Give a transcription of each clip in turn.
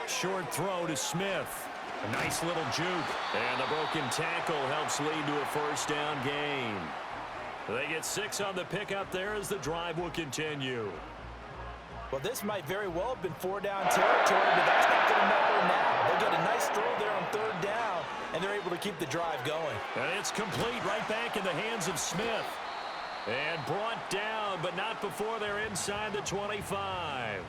Short throw to Smith. A nice little juke. And the broken tackle helps lead to a first down gain. They get 6 on the pickup there as the drive will continue. Well, this might very well have been 4-down territory, but that's not going to matter now. They get a nice throw there on 3rd down, and they're able to keep the drive going. And it's complete right back in the hands of Smith. And brought down, but not before they're inside the 25.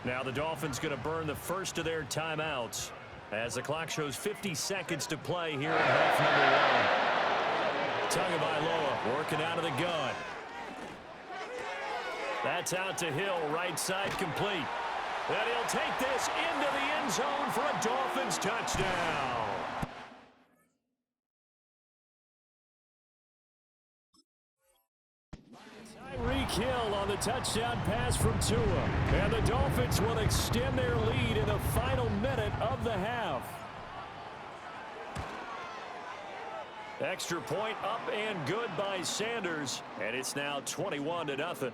Now the Dolphins going to burn the first of their timeouts as the clock shows 50 seconds to play here in half number 1. Tagovailoa working out of the gun. That's out to Hill, right side complete. And he'll take this into the end zone for a Dolphins touchdown. Tyreek Hill on the touchdown pass from Tua. And the Dolphins will extend their lead in the final minute of the half. Extra point up and good by Sanders. And it's now 21-0.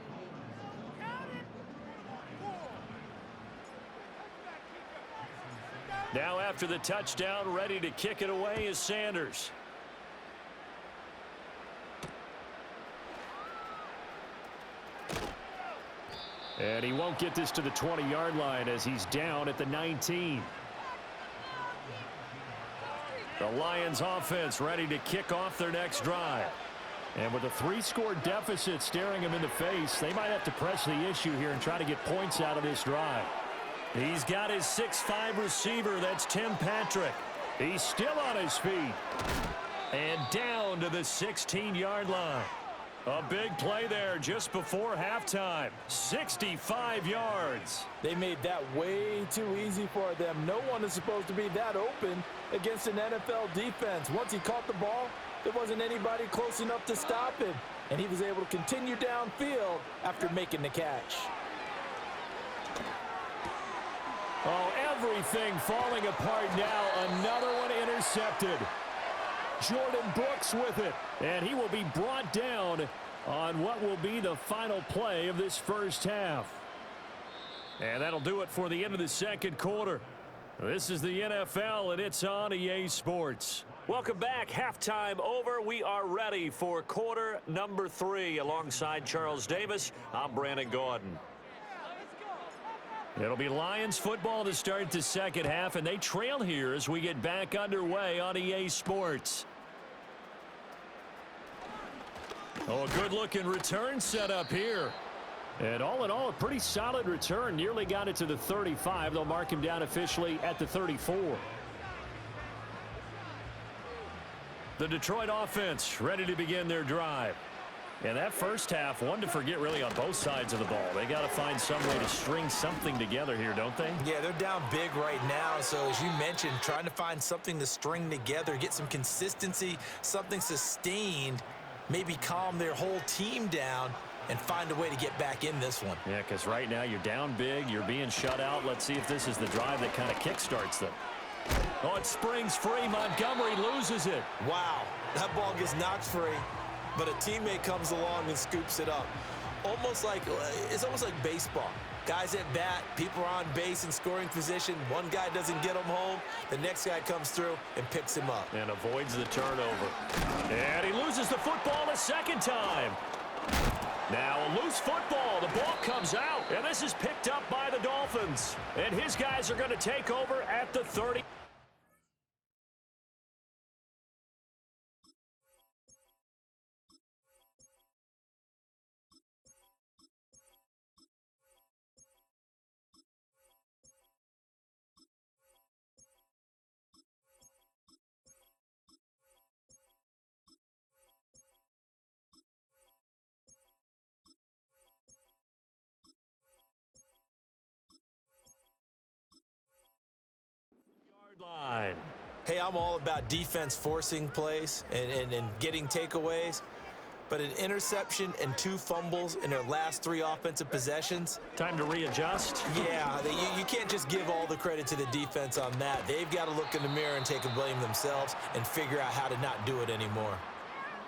Now after the touchdown, ready to kick it away is Sanders. And he won't get this to the 20-yard line as he's down at the 19. The Lions offense ready to kick off their next drive. And with a 3-score deficit staring him in the face, they might have to press the issue here and try to get points out of this drive. He's got his 6'5" receiver. That's Tim Patrick. He's still on his feet. And down to the 16-yard line. A big play there just before halftime. 65 yards. They made that way too easy for them. No one is supposed to be that open against an NFL defense. Once he caught the ball, there wasn't anybody close enough to stop him. And he was able to continue downfield after making the catch. Oh, everything falling apart now. Another one intercepted. Jordan Brooks with it. And he will be brought down on what will be the final play of this first half. And that'll do it for the end of the second quarter. This is the NFL, and it's on EA Sports. Welcome back. Halftime over. We are ready for quarter number 3. Alongside Charles Davis, I'm Brandon Gordon. It'll be Lions football to start the second half, and they trail here as we get back underway on EA Sports. Oh, a good-looking return set up here. And all in all, a pretty solid return. Nearly got it to the 35. They'll mark him down officially at the 34. The Detroit offense ready to begin their drive. And that first half, one to forget really on both sides of the ball. They got to find some way to string something together here, don't they? Yeah, they're down big right now. So as you mentioned, trying to find something to string together, get some consistency, something sustained, maybe calm their whole team down and find a way to get back in this one. Yeah, because right now you're down big, you're being shut out. Let's see if this is the drive that kind of kickstarts them. Oh, it springs free. Montgomery loses it. Wow, that ball gets knocked free. But a teammate comes along and scoops it up. It's almost like baseball. Guys at bat, people are on base in scoring position. One guy doesn't get him home. The next guy comes through and picks him up. And avoids the turnover. And he loses the football a second time. Now a loose football. The ball comes out. And this is picked up by the Dolphins. And his guys are going to take over at the 30. Line. Hey, I'm all about defense forcing plays and getting takeaways. But an interception and 2 fumbles in their last 3 offensive possessions. Time to readjust. Yeah, you can't just give all the credit to the defense on that. They've got to look in the mirror and take a blame themselves and figure out how to not do it anymore.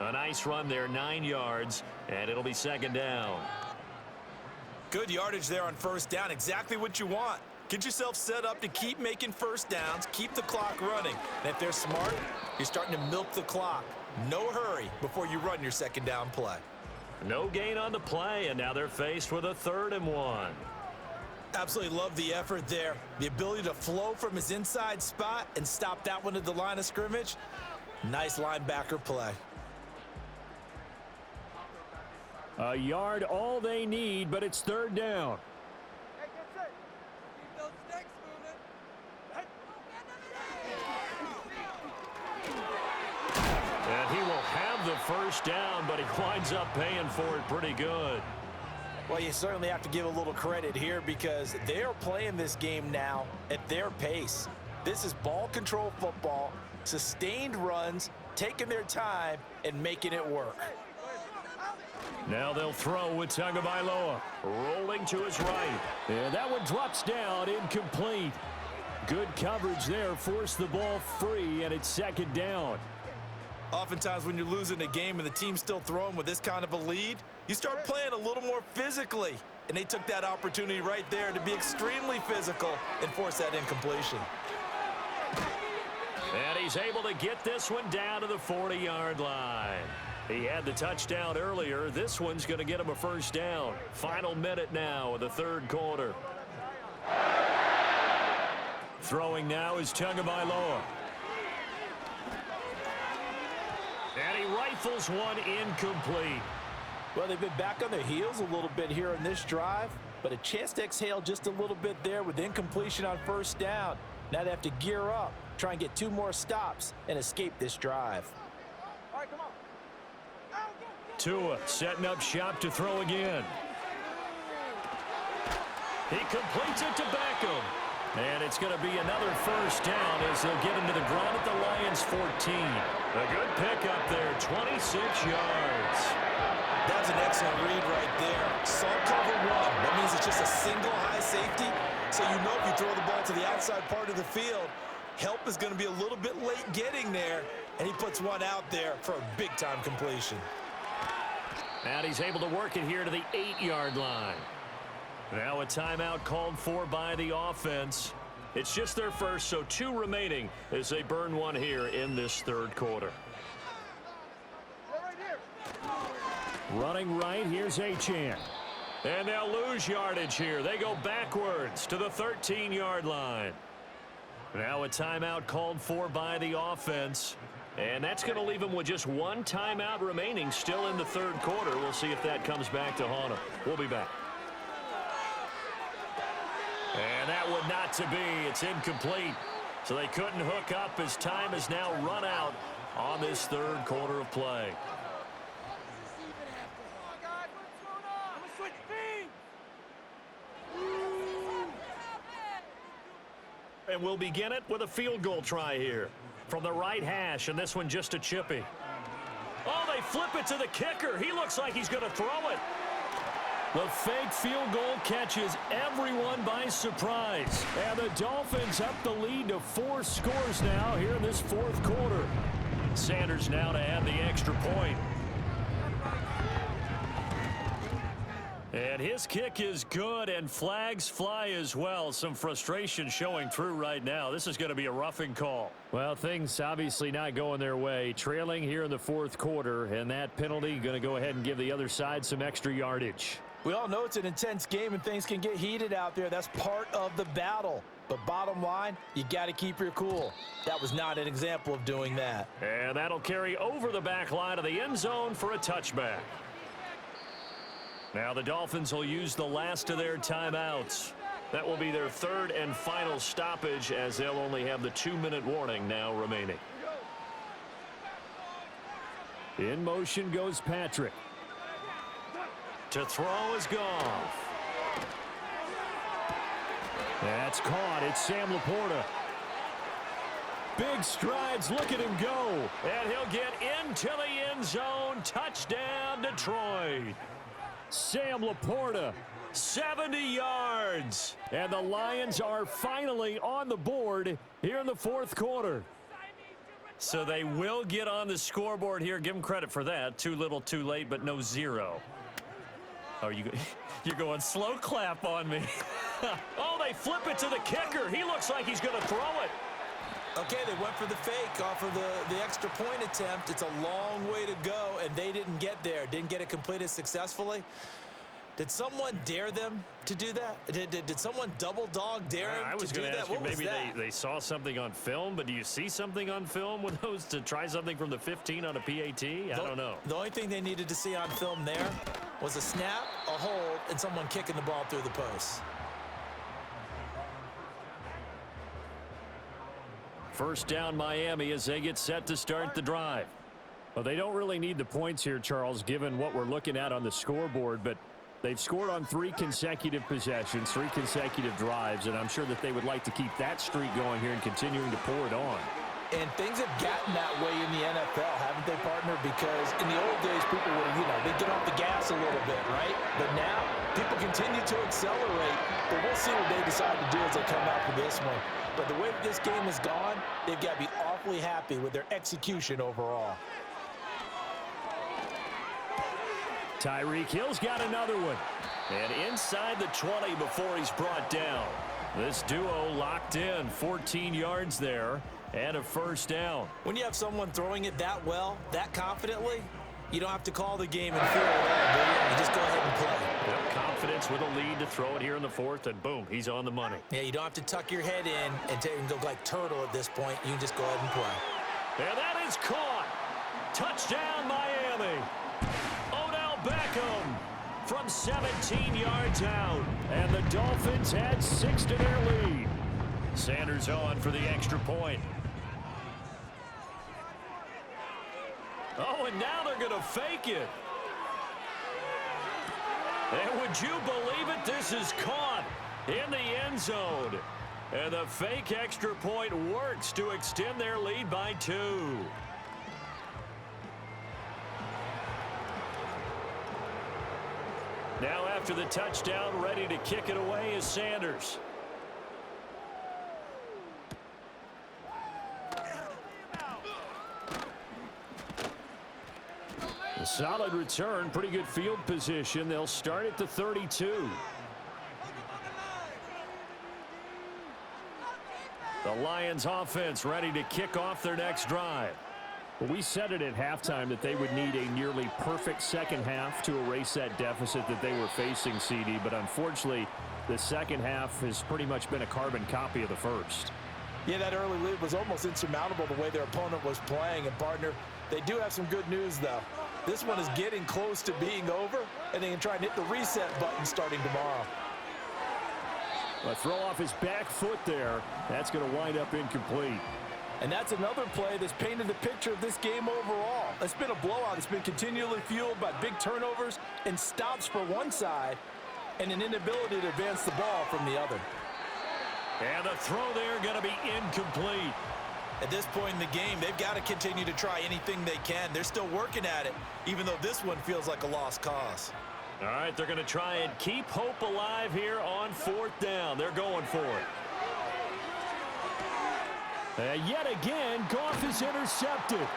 A nice run there, 9 yards, and it'll be second down. Good yardage there on first down. Exactly what you want. Get yourself set up to keep making first downs, keep the clock running. And if they're smart, you're starting to milk the clock. No hurry before you run your second down play. No gain on the play, and now they're faced with a 3rd and 1. Absolutely love the effort there. The ability to flow from his inside spot and stop that one at the line of scrimmage. Nice linebacker play. A yard all they need, but it's 3rd down. And he will have the first down, but he winds up paying for it pretty good. Well, you certainly have to give a little credit here because they are playing this game now at their pace. This is ball control football, sustained runs, taking their time, and making it work. Now they'll throw with Tagovailoa, rolling to his right. And that one drops down, incomplete. Good coverage there, forced the ball free, and it's 2nd down. Oftentimes when you're losing a game and the team's still throwing with this kind of a lead, you start playing a little more physically. And they took that opportunity right there to be extremely physical and force that incompletion. And he's able to get this one down to the 40-yard line. He had the touchdown earlier. This one's going to get him a first down. Final minute now of the 3rd quarter. Throwing now is Tagovailoa. And he rifles one incomplete. Well, they've been back on their heels a little bit here in this drive, but a chance to exhale just a little bit there with incompletion on first down. Now they have to gear up, try and get 2 more stops, and escape this drive. All right, come on. Tua setting up shop to throw again. He completes it to Beckham. And it's going to be another first down as they'll get him to the ground at the Lions' 14. A good pickup there, 26 yards. That's an excellent read right there. Saw cover 1. That means it's just a single high safety. So you know if you throw the ball to the outside part of the field, help is going to be a little bit late getting there. And he puts one out there for a big-time completion. And he's able to work it here to the 8-yard line. Now a timeout called for by the offense. It's just their first, so 2 remaining as they burn one here in this 3rd quarter. Running right, here's Achane. And they'll lose yardage here. They go backwards to the 13-yard line. Now a timeout called for by the offense. And that's going to leave them with just 1 timeout remaining still in the 3rd quarter. We'll see if that comes back to haunt them. We'll be back. And that one not to be. It's incomplete. So they couldn't hook up as time has now run out on this 3rd quarter of play. And we'll begin it with a field goal try here from the right hash, and this one just a chippy. Oh, they flip it to the kicker. He looks like he's going to throw it. The fake field goal catches everyone by surprise. And the Dolphins up the lead to 4 scores now here in this 4th quarter. Sanders now to add the extra point. And his kick is good, and flags fly as well. Some frustration showing through right now. This is going to be a roughing call. Well, things obviously not going their way. Trailing here in the 4th quarter, and that penalty going to go ahead and give the other side some extra yardage. We all know it's an intense game and things can get heated out there. That's part of the battle. But bottom line, you got to keep your cool. That was not an example of doing that. And that'll carry over the back line of the end zone for a touchback. Now the Dolphins will use the last of their timeouts. That will be their 3rd and final stoppage as they'll only have the 2-minute warning now remaining. In motion goes Patrick. To throw is Goff. That's caught. It's Sam Laporta. Big strides. Look at him go. And he'll get into the end zone. Touchdown, Detroit. Sam Laporta, 70 yards. And the Lions are finally on the board here in the 4th quarter. So they will get on the scoreboard here. Give them credit for that. Too little, too late, but no 0. Are you? You're going slow clap on me. Oh, they flip it to the kicker. He looks like he's going to throw it. Okay, they went for the fake off of the extra point attempt. It's a long way to go, and they didn't get there. Didn't get it completed successfully. Did someone dare them to do that? Did someone double dog dare them to do that? I was going to ask you, maybe they saw something on film, but do you see something on film with those to try something from the 15 on a PAT? I don't know. The only thing they needed to see on film there was a snap, a hold, and someone kicking the ball through the post. First down Miami as they get set to start the drive. Well, they don't really need the points here, Charles, given what we're looking at on the scoreboard, but they've scored on 3 consecutive possessions, 3 consecutive drives, and I'm sure that they would like to keep that streak going here and continuing to pour it on. And things have gotten that way in the NFL, haven't they, partner? Because in the old days, people would, they'd get off the gas a little bit, right? But now, people continue to accelerate, but we'll see what they decide to do as they come out for this one. But the way that this game has gone, they've got to be awfully happy with their execution overall. Tyreek Hill's got another one. And inside the 20 before he's brought down. This duo locked in, 14 yards there, and a first down. When you have someone throwing it that well, that confidently, you don't have to call the game and fear it all, do you? You just go ahead and play. Yep, confidence with a lead to throw it here in the 4th, and boom, he's on the money. Yeah, you don't have to tuck your head in and go like turtle at this point. You can just go ahead and play. And that is caught. Touchdown, Miami. Odell Beckham from 17 yards out. And the Dolphins add 6 to their lead. Sanders on for the extra point. Oh, and now they're going to fake it. And would you believe it? This is caught in the end zone. And the fake extra point works to extend their lead by 2. Now after the touchdown, ready to kick it away is Sanders. A solid return, pretty good field position. They'll start at the 32. The Lions offense ready to kick off their next drive. Well, we said it at halftime that they would need a nearly perfect second half to erase that deficit that they were facing, CD, but unfortunately the second half has pretty much been a carbon copy of the first. Yeah, that early lead was almost insurmountable the way their opponent was playing. And, partner, they do have some good news, though. This one is getting close to being over, and they can try and hit the reset button starting tomorrow. A throw off his back foot there. That's going to wind up incomplete. And that's another play that's painted the picture of this game overall. It's been a blowout. It's been continually fueled by big turnovers and stops for one side and an inability to advance the ball from the other. And the throw there going to be incomplete. At this point in the game, they've got to continue to try anything they can. They're still working at it, even though this one feels like a lost cause. All right, they're going to try and keep hope alive here on 4th down. They're going for it. Yet again, Goff is intercepted.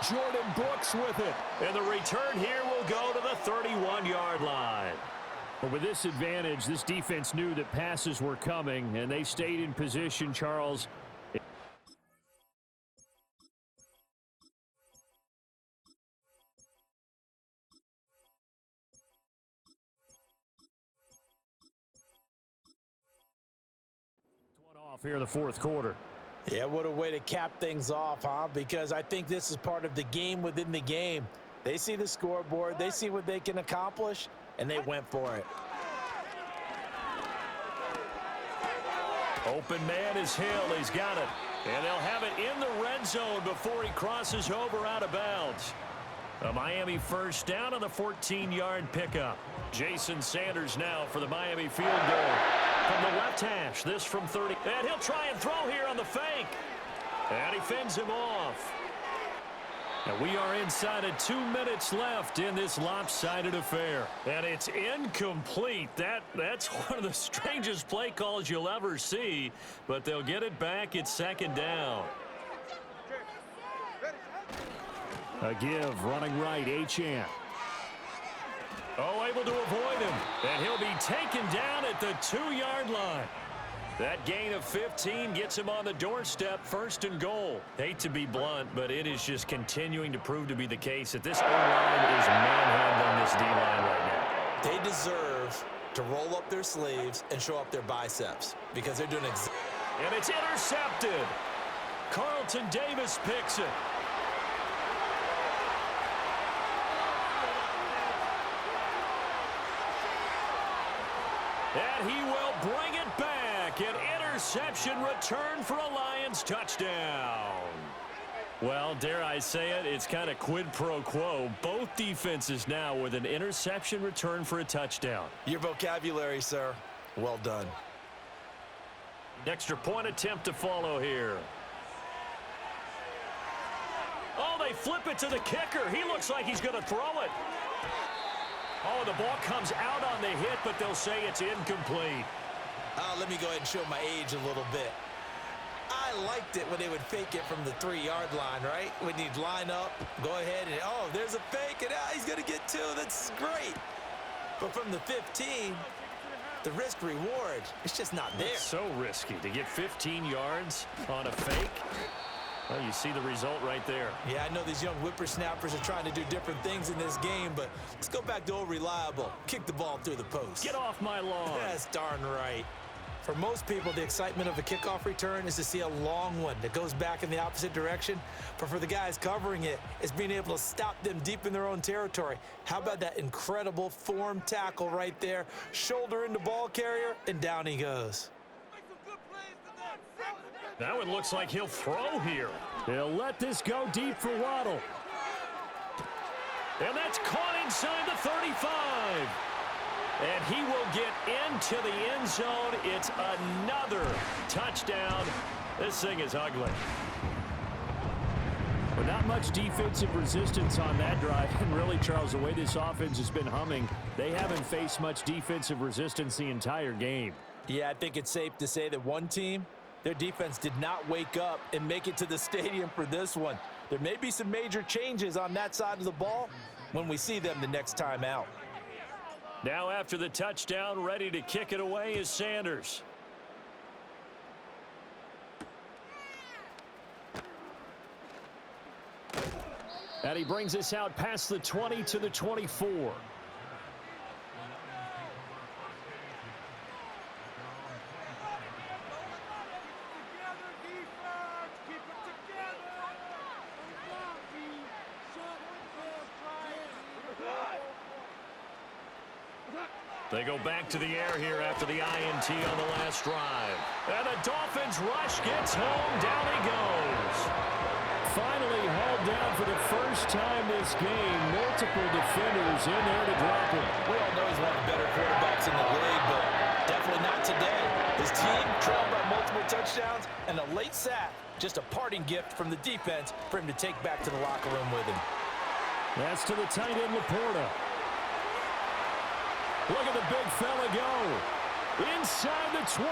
Jordan Brooks with it. And the return here will go to the 31-yard line. But with this advantage, this defense knew that passes were coming, and they stayed in position, Charles. One off here in the 4th quarter. Yeah, what a way to cap things off, huh? Because I think this is part of the game within the game. They see the scoreboard, they see what they can accomplish, and they went for it. Open man is Hill. He's got it. And they'll have it in the red zone before he crosses over out of bounds. A Miami first down on the 14-yard pickup. Jason Sanders now for the Miami field goal. From the left hash, this from 30. And he'll try and throw here on the fake. And he fends him off. And we are inside of 2 minutes left in this lopsided affair. And it's incomplete. That's one of the strangest play calls you'll ever see. But they'll get it back at 2nd down. A give, running right, Achane. Oh, able to avoid him. And he'll be taken down at the 2-yard line. That gain of 15 gets him on the doorstep, 1st and goal. Hate to be blunt, but it is just continuing to prove to be the case that this O-line is manhandling this D-line right now. They deserve to roll up their sleeves and show up their biceps because they're doing exactly. And it's intercepted. Carlton Davis picks it. And he will bring it back. An interception return for a Lions touchdown. Well, dare I say it, it's kind of quid pro quo. Both defenses now with an interception return for a touchdown. Your vocabulary, sir. Well done. Extra point attempt to follow here. Oh, they flip it to the kicker. He looks like he's going to throw it. Oh, the ball comes out on the hit, but they'll say it's incomplete. Let me go ahead and show my age a little bit. I liked it when they would fake it from the 3-yard line, right? When you'd line up, go ahead and, oh, there's a fake, and he's going to get 2. That's great. But from the 15, the risk-reward, it's just not there. It's so risky to get 15 yards on a fake. Well, you see the result right there. Yeah, I know these young whippersnappers are trying to do different things in this game, but let's go back to old reliable. Kick the ball through the post. Get off my lawn. That's darn right. For most people, the excitement of a kickoff return is to see a long one that goes back in the opposite direction. But for the guys covering it, it's being able to stop them deep in their own territory. How about that incredible form tackle right there? Shoulder into ball carrier, and down he goes. That one looks like he'll throw here. He'll let this go deep for Waddle. And that's caught inside the 35. And he will get into the end zone. It's another touchdown. This thing is ugly. But not much defensive resistance on that drive. And really, Charles, the way this offense has been humming, they haven't faced much defensive resistance the entire game. Yeah, I think it's safe to say that one team, their defense did not wake up and make it to the stadium for this one. There may be some major changes on that side of the ball when we see them the next time out. Now after the touchdown, ready to kick it away is Sanders. And he brings us out past the 20 to the 24. They go back to the air here after the INT on the last drive. And the Dolphins rush gets home. Down he goes. Finally hauled down for the first time this game. Multiple defenders in there to drop him. We all know he's one of the better quarterbacks in the league, but definitely not today. His team trailed by multiple touchdowns, and a late sack, just a parting gift from the defense for him to take back to the locker room with him. That's to the tight end, Laporta. Look at the big fella go. Inside the 20.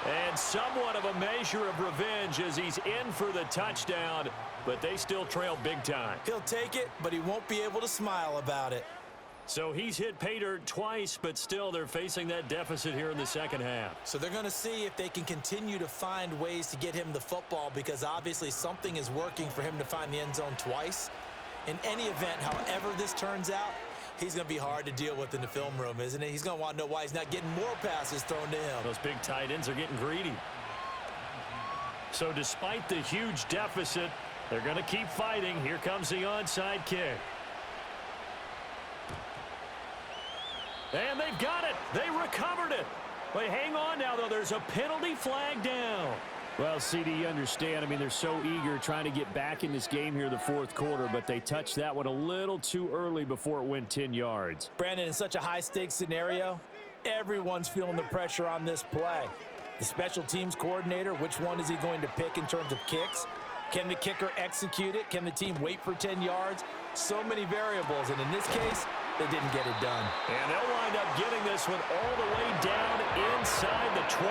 And somewhat of a measure of revenge as he's in for the touchdown, but they still trail big time. He'll take it, but he won't be able to smile about it. So he's hit pay dirt twice, but still they're facing that deficit here in the second half. So they're going to see if they can continue to find ways to get him the football, because obviously something is working for him to find the end zone twice. In any event, however this turns out, he's going to be hard to deal with in the film room, isn't he? He's going to want to know why he's not getting more passes thrown to him. Those big tight ends are getting greedy. So despite the huge deficit, they're going to keep fighting. Here comes the onside kick. And they've got it. They recovered it. Wait, hang on now, though. There's a penalty flag down. Well, CD, you understand. I mean, they're so eager trying to get back in this game here in the fourth quarter, but they touched that one a little too early before it went 10 yards. Brandon, in such a high-stakes scenario, everyone's feeling the pressure on this play. The special teams coordinator, which one is he going to pick in terms of kicks? Can the kicker execute it? Can the team wait for 10 yards? So many variables, and in this case, they didn't get it done. And they'll wind up getting this one all the way down inside the 20.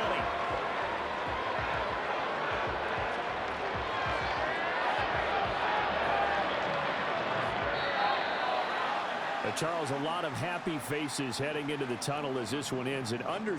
A Charles, a lot of happy faces heading into the tunnel as this one ends. An under